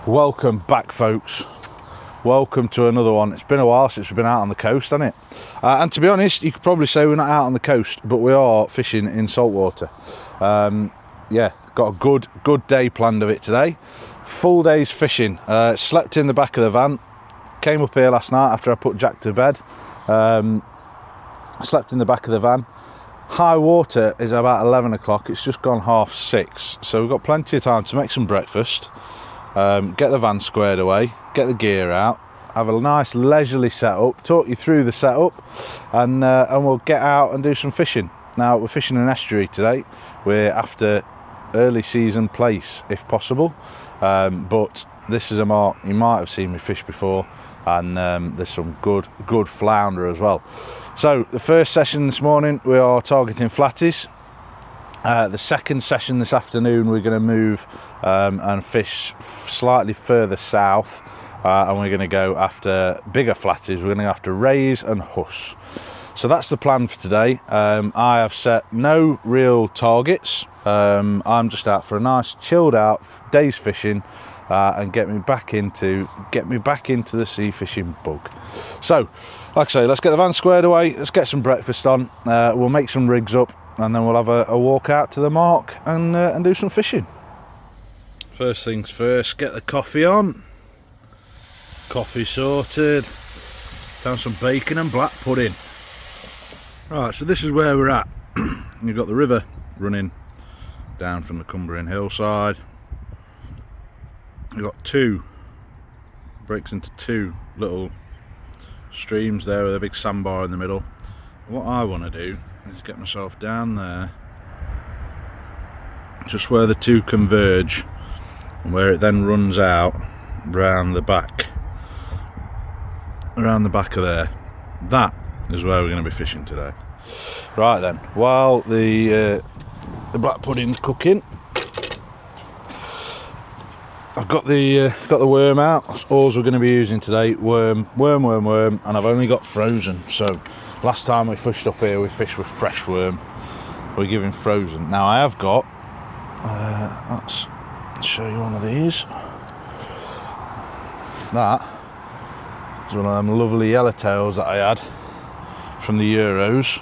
Welcome back, folks. Welcome to another one. It's been a while since we've been out on the coast, hasn't it? And to be honest, you could probably say we're not out on the coast, but we are fishing in saltwater. Yeah, got a good day planned of it today. Full day's fishing. Slept in the back of the van. Came up here last night after I put Jack to bed. Slept in the back of the van. High water is about 11 o'clock. It's just gone 6:30, so we've got plenty of time to make some breakfast. Get the van squared away, get the gear out, have a nice leisurely setup, talk you through the setup, and we'll get out and do some fishing. Now, we're fishing an estuary today. We're after early season Plaice, if possible, but this is a mark you might have seen me fish before, and there's some good flounder as well. So the first session this morning we are targeting flatties. The second session this afternoon we're going to move and fish slightly further south, and we're going to go after bigger flatties. We're going to go after rays and huss. So that's the plan for today. I have set no real targets. I'm just out for a nice chilled out day's fishing and get me back into the sea fishing bug. So like I say, let's get the van squared away, let's get some breakfast on, we'll make some rigs up, and then we'll have a walk out to the mark and do some fishing. First things first, get the coffee on. Coffee sorted. Found some bacon and black pudding. Right, so this is where we're at. You've got the river running down from the Cumbrian hillside. You've got breaks into two little streams there with a big sandbar in the middle. What I want to do is get myself down there, just where the two converge, and where it then runs out round the back of there. That is where we're going to be fishing today. Right then, while the black pudding's cooking, I've got the worm out. That's all we're going to be using today. Worm, and I've only got frozen. So last time we fished up here, we fished with fresh worm. We're giving frozen. Now I have got. Let's show you one of these. That is one of them lovely yellowtails that I had from the Euros.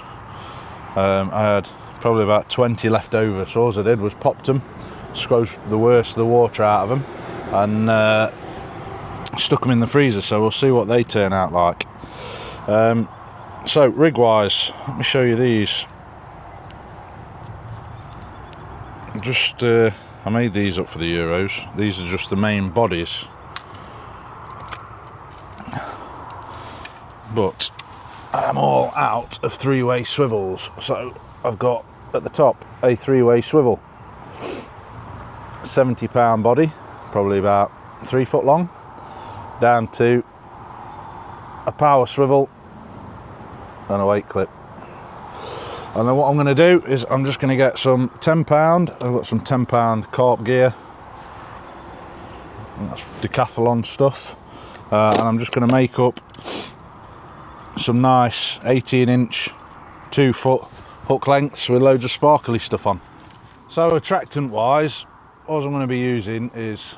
I had probably about 20 left over, so all I did was popped them, squoze the worst of the water out of them, and stuck them in the freezer. So we'll see what they turn out like. So rig wise, let me show you these. I made these up for the Euros. These are just the main bodies, but I'm all out of three-way swivels, so I've got at the top a three-way swivel, 70-pound body, probably about 3 foot long, down to a power swivel and a weight clip. And then what I'm going to do is I'm just going to get some 10-pound. I've got some 10-pound carp gear. That's decathlon stuff. And I'm just going to make up some nice 18-inch, 2-foot hook lengths with loads of sparkly stuff on. So attractant-wise, all I'm going to be using is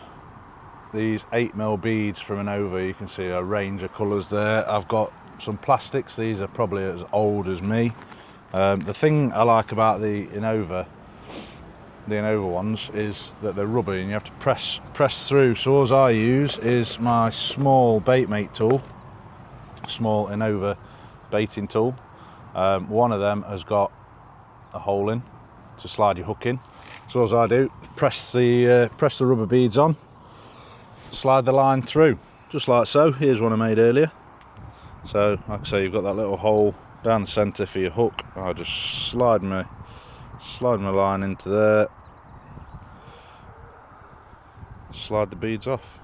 these 8mm beads from Innova. You can see a range of colours there. I've got some plastics. These are probably as old as me. The thing I like about the Innova ones is that they're rubbery and you have to press through. So all I use is my small baitmate tool, small Innova baiting tool. One of them has got a hole in to slide your hook in. So all I do, press the rubber beads on, slide the line through, just like so. Here's one I made earlier. So like I say, you've got that little hole down the centre for your hook. I just slide my line into there, slide the beads off,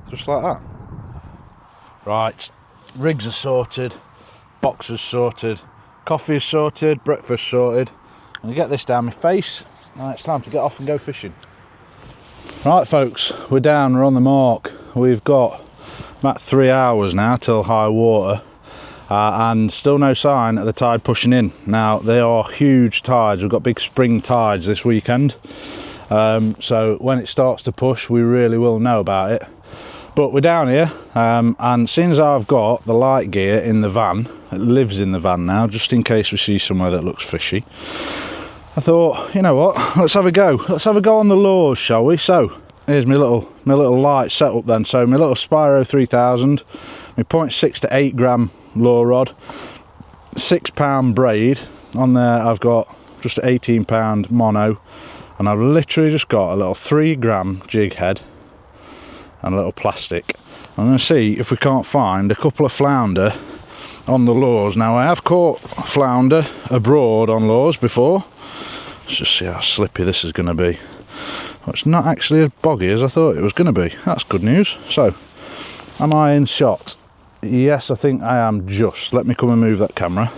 just like that. Right, rigs are sorted, boxes sorted, coffee is sorted, breakfast sorted. I'm gonna get this down my face. Right, it's time to get off and go fishing. Right folks, we're on the mark. We've got about 3 hours now till high water, and still no sign of the tide pushing in. Now they are huge tides, we've got big spring tides this weekend, so when it starts to push we really will know about it. But we're down here, and seeing as I've got the light gear in the van, it lives in the van now, just in case we see somewhere that looks fishy, I thought, you know what, let's have a go on the lures, shall we? So here's my little light setup then. So my little Spyro 3000, my 0.6 to 8 gram lure rod, £6 braid on there. I've got just an £18 mono, and I've literally just got a little 3 gram jig head and a little plastic. I'm going to see if we can't find a couple of flounder on the lures. Now I have caught flounder abroad on lures before. Let's just see how slippy this is going to be. Well, it's not actually as boggy as I thought it was going to be. That's good news. So, am I in shot? Yes, I think I am just. Let me come and move that camera.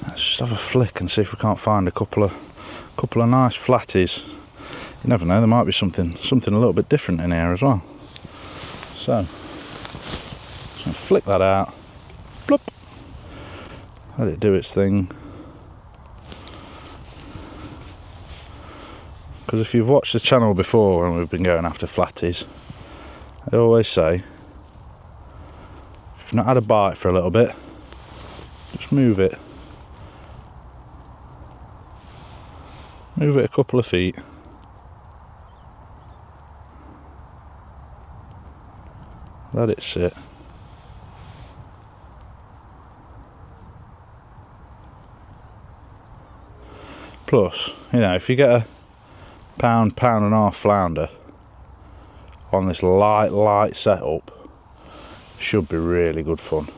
Let's just have a flick and see if we can't find a couple of nice flatties. You never know, there might be something a little bit different in here as well. So, just flick that out. Plop. Let it do its thing. Because if you've watched the channel before when we've been going after flatties, I always say, if you've not had a bite for a little bit, just move it. Move it a couple of feet. Let it sit. Plus, you know, if you get a pound and a half flounder on this light setup, should be really good fun.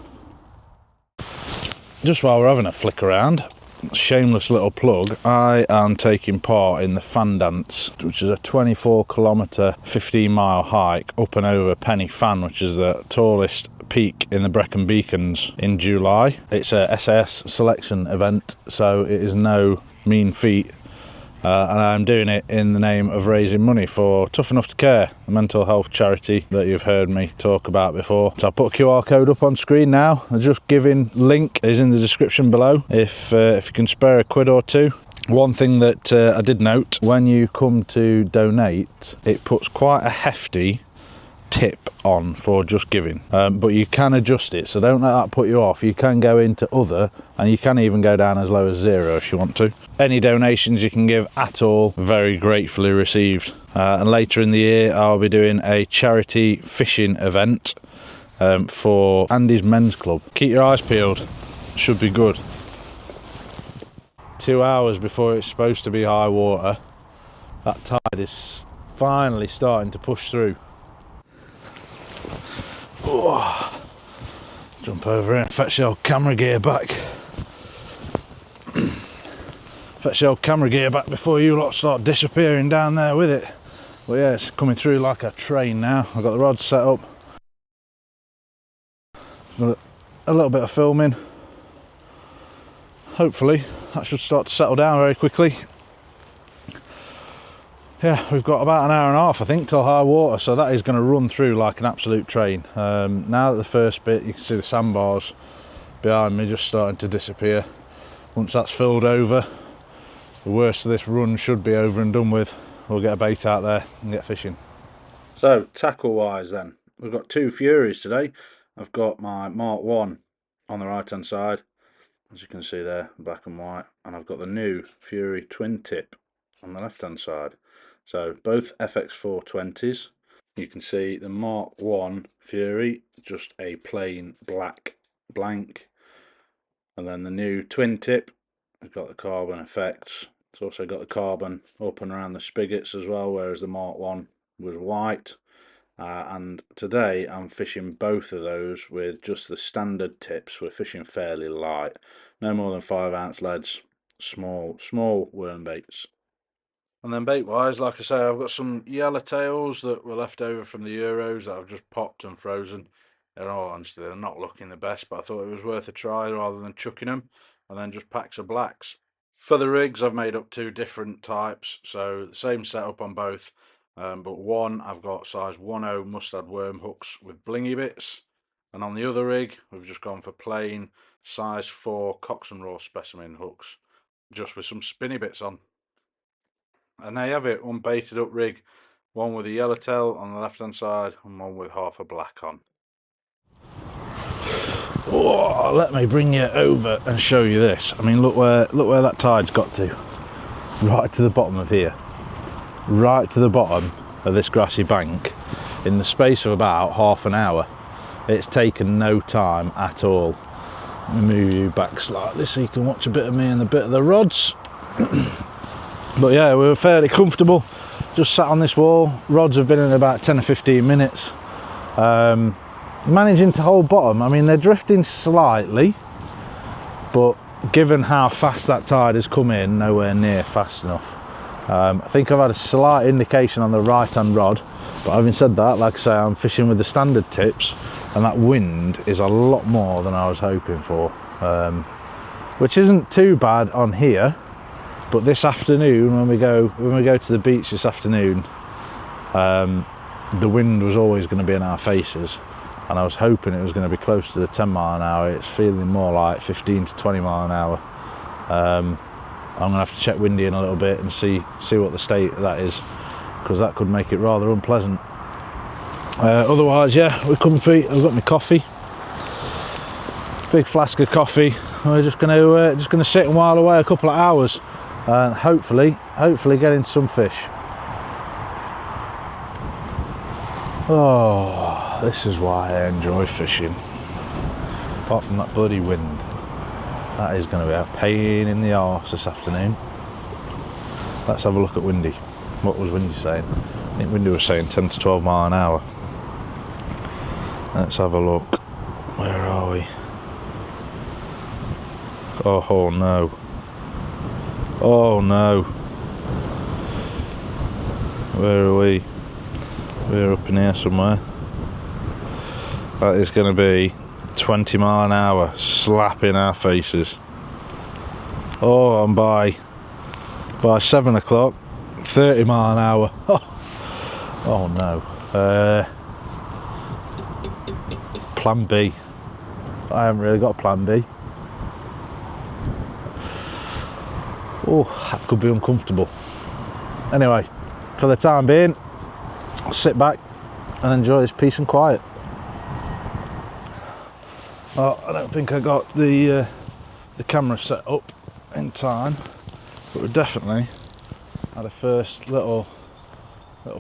Just while we're having a flick around, shameless little plug, I am taking part in the Fan Dance, which is a 24-kilometre 15-mile hike up and over Penny Fan, which is the tallest peak in the Brecon Beacons, in July. It's a SAS selection event, so it is no mean feat, and I'm doing it in the name of raising money for Tough Enough to Care, a mental health charity that you've heard me talk about before. So I'll put a QR code up on screen now. The Just Giving link is in the description below if you can spare a quid or two. One thing that I did note, when you come to donate, it puts quite a hefty tip on for Just Giving, but you can adjust it, so don't let that put you off. You can go into other, and you can even go down as low as £0 if you want to. Any donations you can give at all, very gratefully received. And later in the year I'll be doing a charity fishing event for Andy's Men's Club. Keep your eyes peeled, should be good. 2 hours before it's supposed to be high water, that tide is finally starting to push through. Oh, jump over here and fetch the old camera gear back. Fetch the old camera gear back before you lot start disappearing down there with it. Well, yeah, it's coming through like a train now. I've got the rod set up. Got a little bit of filming. Hopefully that should start to settle down very quickly. Yeah, we've got about an hour and a half, I think, till high water, so that is going to run through like an absolute train. Now that the first bit, you can see the sandbars behind me just starting to disappear. Once that's filled over, the worst of this run should be over and done with. We'll get a bait out there and get fishing. So, tackle wise then, we've got 2 Furies today. I've got my Mark 1 on the right hand side, as you can see there, black and white, and I've got the new Fury twin tip on the left hand side. So both FX420s. You can see the Mark 1 Fury, just a plain black blank, and then the new twin tip, we've got the carbon effects. It's also got the carbon up and around the spigots as well, whereas the Mark 1 was white. And today I'm fishing both of those with just the standard tips. We're fishing fairly light, no more than 5-ounce leads, small worm baits. And then bait wise, like I say, I've got some yellowtails that were left over from the Euros that I've just popped and frozen. In all honesty, they're not looking the best, but I thought it was worth a try rather than chucking them. And then just packs of blacks. For the rigs, I've made up 2 different types, so the same setup on both, but one I've got size 1/0 mustard worm hooks with blingy bits, And on the other rig, we've just gone for plain size 4 Cox and Raw specimen hooks, just with some spinny bits on. And there you have it, one baited up rig, one with a yellowtail on the left hand side and one with half a black on. Oh, let me bring you over and show you this. I mean, look where that tide's got to. Right to the bottom of here. Right to the bottom of this grassy bank in the space of about half an hour. It's taken no time at all. Let me move you back slightly so you can watch a bit of me and a bit of the rods. But yeah, we were fairly comfortable. Just sat on this wall. Rods have been in about 10 or 15 minutes. Managing to hold bottom. I mean, they're drifting slightly, but given how fast that tide has come in, nowhere near fast enough. I think I've had a slight indication on the right hand rod, but having said that, like I say, I'm fishing with the standard tips, and that wind is a lot more than I was hoping for, which isn't too bad on here. But this afternoon, when we go to the beach this afternoon, the wind was always going to be in our faces, and I was hoping it was going to be close to the 10 mile an hour. It's feeling more like 15 to 20 mile an hour. I'm going to have to check windy in a little bit and see what the state of that is, because that could make it rather unpleasant. Otherwise, yeah, we're comfy. I've got my coffee, big flask of coffee. We're just going to sit and while away a couple of hours, and hopefully get into some fish. Oh, this is why I enjoy fishing. Apart from that bloody wind, that is going to be a pain in the arse this afternoon. Let's have a look at Windy. What was Windy saying? I think Windy was saying 10 to 12 mile an hour. Let's have a look. Where are we? Oh no. Oh no. Where are we? We're up in here somewhere. That is going to be 20 mile an hour slapping our faces. Oh, and by 7 o'clock, 30 mile an hour. Oh no. Plan B. I haven't really got a plan B. Oh, that could be uncomfortable. Anyway, for the time being, I'll sit back and enjoy this peace and quiet. Oh, I don't think I got the camera set up in time, but we definitely had a first little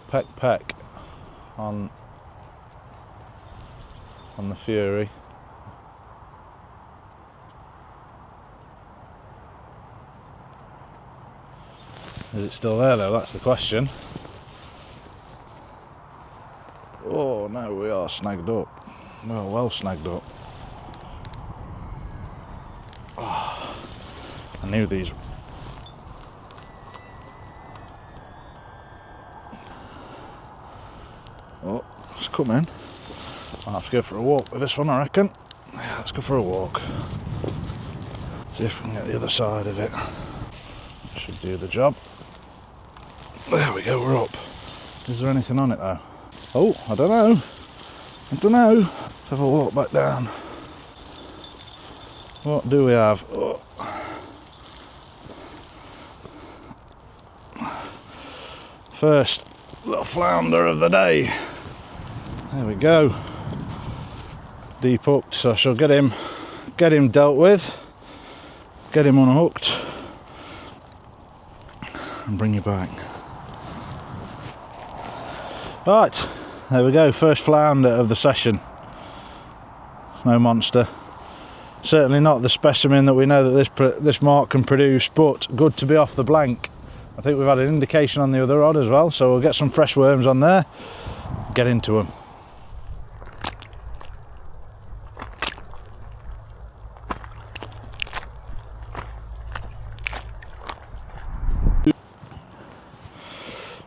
peck on the Fury. Is it still there though? That's the question. Oh no, we are snagged up. Well snagged up. Oh, I knew these. Oh, it's coming. I'll have to go for a walk with this one, I reckon. Yeah, let's go for a walk. See if we can get the other side of it. Should do the job. There we go, we're up. Is there anything on it though? Oh, I don't know. Let's have a walk back down. What do we have? Oh. First little flounder of the day. There we go. Deep hooked, so I shall get him dealt with, get him unhooked, and bring you back. Right, there we go, first flounder of the session. No monster. Certainly not the specimen that we know that this mark can produce, but good to be off the blank. I think we've had an indication on the other rod as well, so we'll get some fresh worms on there, get into them.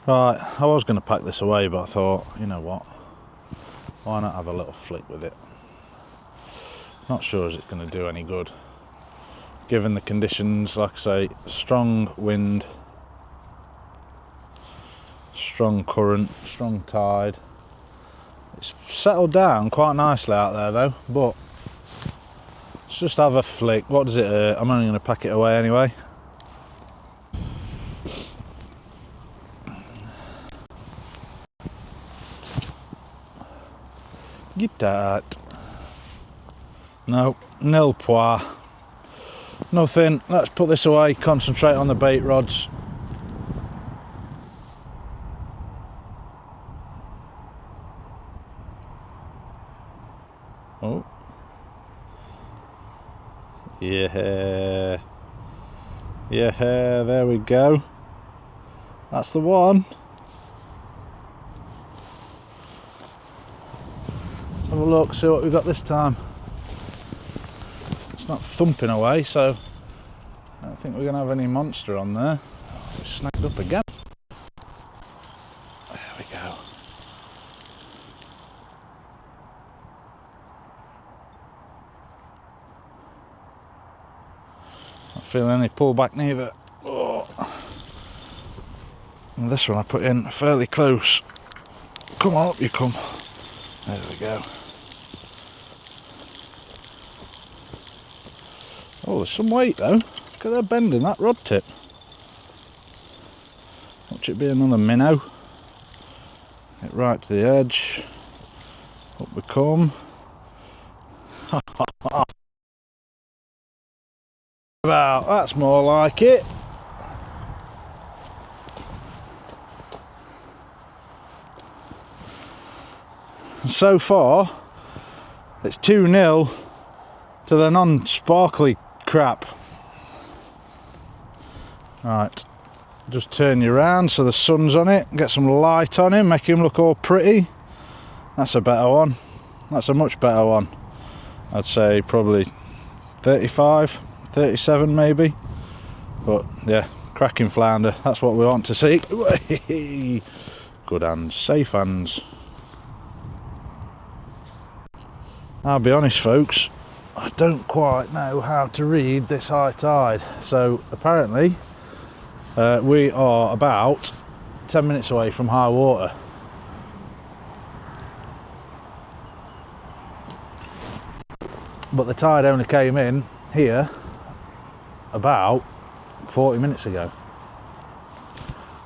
Right, I was going to pack this away, but I thought, you know what, why not have a little flick with it? Not sure is it going to do any good. Given the conditions, like I say, strong wind, strong current, strong tide. It's settled down quite nicely out there though, but let's just have a flick. What does it hurt? I'm only going to pack it away anyway. Get that. No, nil pois. Nothing. Let's put this away, concentrate on the bait rods. Oh. Yeah. Yeah, there we go. That's the one. Let's have a look, see what we've got this time. It's not thumping away, so I don't think we're going to have any monster on there. Oh, it's snagged up again. There we go. Not feeling any pullback neither. Oh. And this one I put in fairly close. Come on up you come. There we go. Oh, there's some weight though. Look at that bend in that rod tip. Watch it be another minnow. Get right to the edge. Up we come. About, that's more like it. And so far, it's 2-0 to the non-sparkly crap. Right, just turn you around so the sun's on it, get some light on him, make him look all pretty. That's a better one. That's a much better one. I'd say probably 35, 37 maybe. But yeah, cracking flounder, that's what we want to see. Good hands, safe hands. I'll be honest folks, I don't quite know how to read this high tide. So apparently we are about 10 minutes away from high water. But the tide only came in here about 40 minutes ago.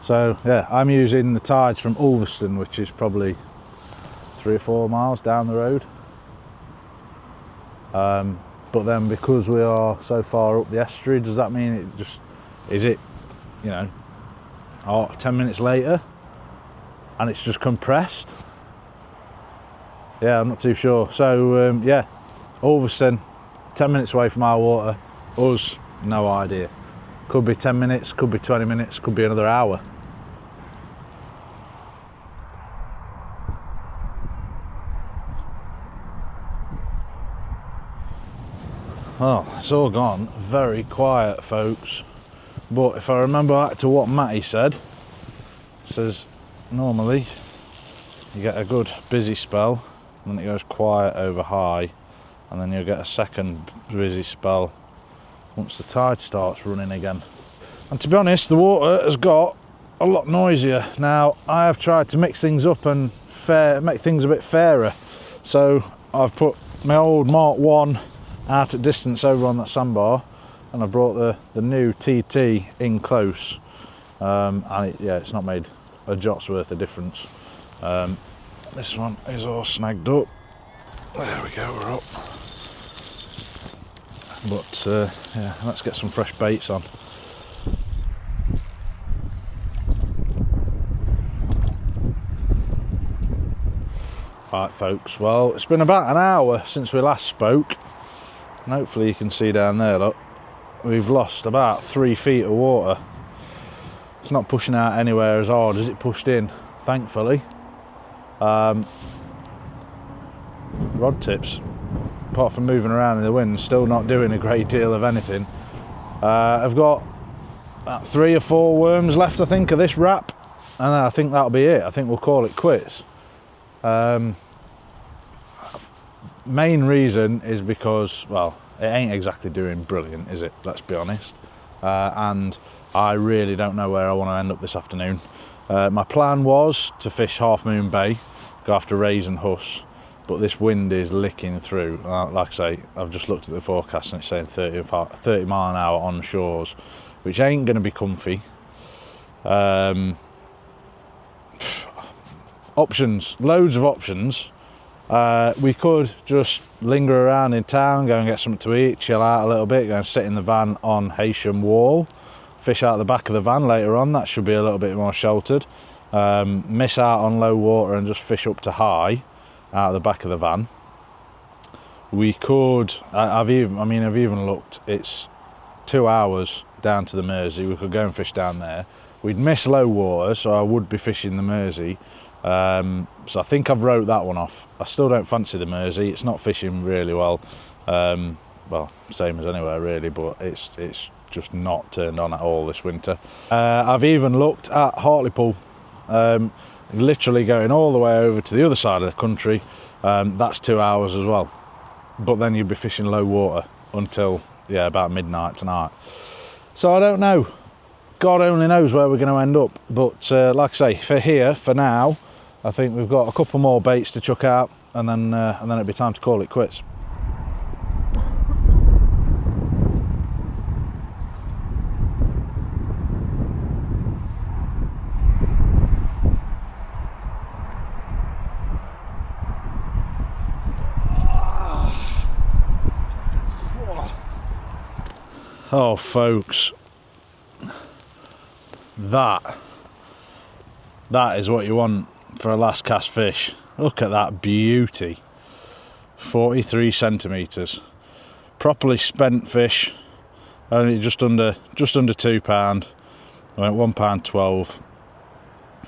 So yeah, I'm using the tides from Ulverston, which is probably 3 or 4 miles down the road. But then because we are so far up the estuary, does that mean it just, is it, you know, 10 minutes later and it's just compressed? Yeah, I'm not too sure. So yeah, Ulverston, 10 minutes away from our water. Us, no idea. Could be 10 minutes, could be 20 minutes, could be another hour. Well, it's all gone very quiet, folks. But if I remember back to what Matty said, says normally you get a good busy spell, and then it goes quiet over high, and then you'll get a second busy spell once the tide starts running again. And to be honest, the water has got a lot noisier. Now, I have tried to mix things up and make things a bit fairer. So I've put my old Mark 1 out at distance over on that sandbar, and I brought the new TT in close, and yeah, it's not made a jot's worth of difference. This one is all snagged up. There we go, we're up. But yeah, let's get some fresh baits on. Right folks, well, it's been about an hour since we last spoke, and hopefully you can see down there, look, we've lost about 3 feet of water. It's not pushing out anywhere as hard as it pushed in, thankfully. Rod tips, apart from moving around in the wind, still not doing a great deal of anything. I've got about 3 or 4 worms left, I think, of this wrap, and I think that'll be it. I think we'll call it quits. Main reason is because, well, it ain't exactly doing brilliant, is it? Let's be honest. And I really don't know where I want to end up this afternoon. My plan was to fish Half Moon Bay, go after rays and huss, but this wind is licking through. Like I say, I've just looked at the forecast and it's saying 30 mile an hour on shores, which ain't going to be comfy. Options, loads of options. We could just linger around in town, go and get something to eat, chill out a little bit, go and sit in the van on Heysham Wall, fish out the back of the van later on. That should be a little bit more sheltered. Miss out on low water and just fish up to high out of the back of the van. We could, I've even looked, it's 2 hours down to the Mersey. We could go and fish down there. We'd miss low water, so I would be fishing the Mersey. So I think I've wrote that one off. I still don't fancy the Mersey. It's not fishing really well. Well, same as anywhere really, but it's just not turned on at all this winter. I've even looked at Hartlepool, literally going all the way over to the other side of the country. That's 2 hours as well. But then you'd be fishing low water until, yeah, about midnight tonight. So I don't know. God only knows where we're going to end up. But like I say, for now, I think we've got a couple more baits to chuck out, and then it'll be time to call it quits. Oh, folks, that is what you want for a last cast fish. Look at that beauty. 43 centimetres, properly spent fish, only just under £2. I went £1.12,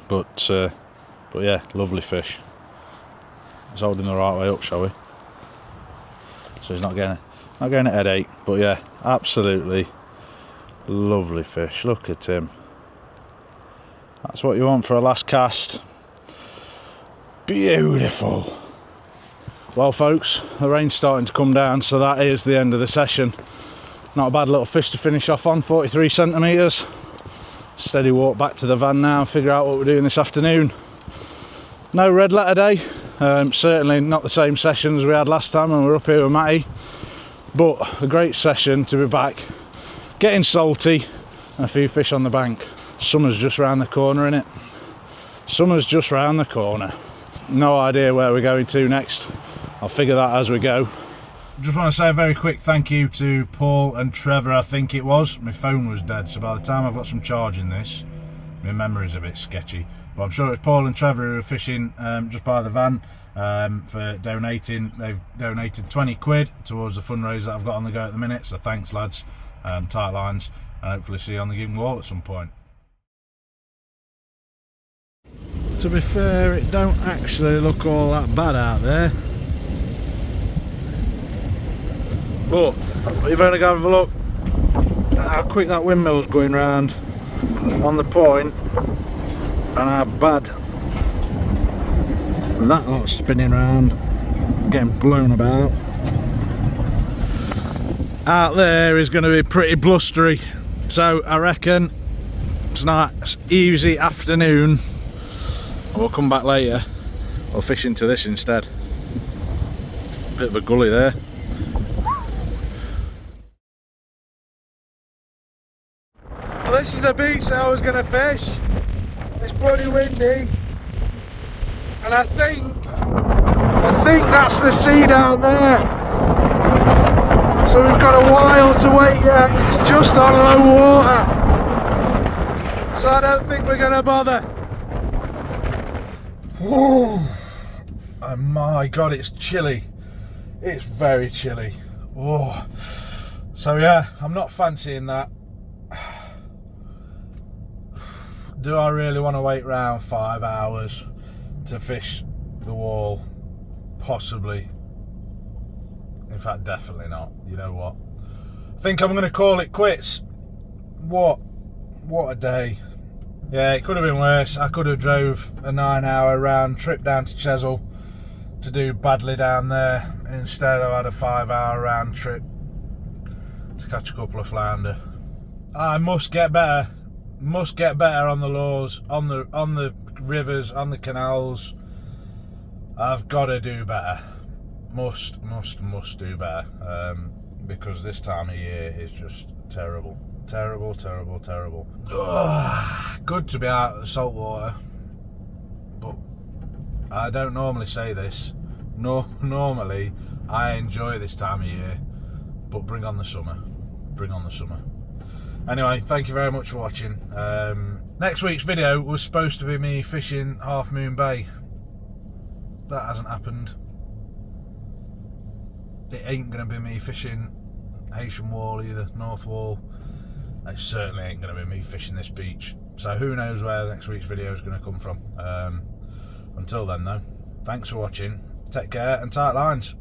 but yeah, lovely fish. He's holding the right way up, shall we? So he's not getting a headache, but yeah, absolutely lovely fish. Look at him. That's what you want for a last cast. Beautiful. Well, folks, the rain's starting to come down, so that is the end of the session. Not a bad little fish to finish off on, 43 centimetres. Steady walk back to the van now and figure out what we're doing this afternoon. No red letter day. Certainly not the same session as we had last time when we were up here with Matty. But a great session to be back, getting salty, and a few fish on the bank. Summer's just round the corner, innit? Summer's just round the corner. No idea where we're going to next. I'll figure that as we go. Just want to say a very quick thank you to Paul and Trevor, I think it was. My phone was dead, so by the time I've got some charge in this, my memory's a bit sketchy. But I'm sure it's Paul and Trevor who are fishing just by the van for donating. They've donated 20 quid towards the fundraiser that I've got on the go at the minute, so thanks lads. Tight lines, and hopefully see you on the Gig Wall at some point. To be fair, it don't actually look all that bad out there, but you've only got to have a look at how quick that windmill's going round on the point and how bad that lot's spinning round, getting blown about. Out there is going to be pretty blustery, so I reckon it's a nice easy afternoon. We'll come back later. We'll fish into this instead. Bit of a gully there. Well, this is the beach that I was going to fish. It's bloody windy, and I think that's the sea down there. So we've got a while to wait yet. It's just on low water, so I don't think we're going to bother. Oh my god, it's chilly. It's very chilly. Oh, so yeah, I'm not fancying that. Do I really want to wait around 5 hours to fish the wall? Possibly. In fact, definitely not. You know what? I think I'm going to call it quits. What a day. Yeah, it could have been worse. I could have drove a 9-hour round trip down to Chesil to do badly down there. Instead, I've had a 5-hour round trip to catch a couple of flounder. I must get better. Must get better on the lures, on the rivers, on the canals. I've got to do better. Must do better. Because this time of year is just terrible. Terrible. Ugh, good to be out of the salt water. But I don't normally say this. Normally I enjoy this time of year. But bring on the summer. Bring on the summer. Anyway, thank you very much for watching. Next week's video was supposed to be me fishing Half Moon Bay. That hasn't happened. It ain't going to be me fishing Haitian Wall either, North Wall. It certainly ain't going to be me fishing this beach. So who knows where next week's video is going to come from. Until then though, thanks for watching. Take care and tight lines.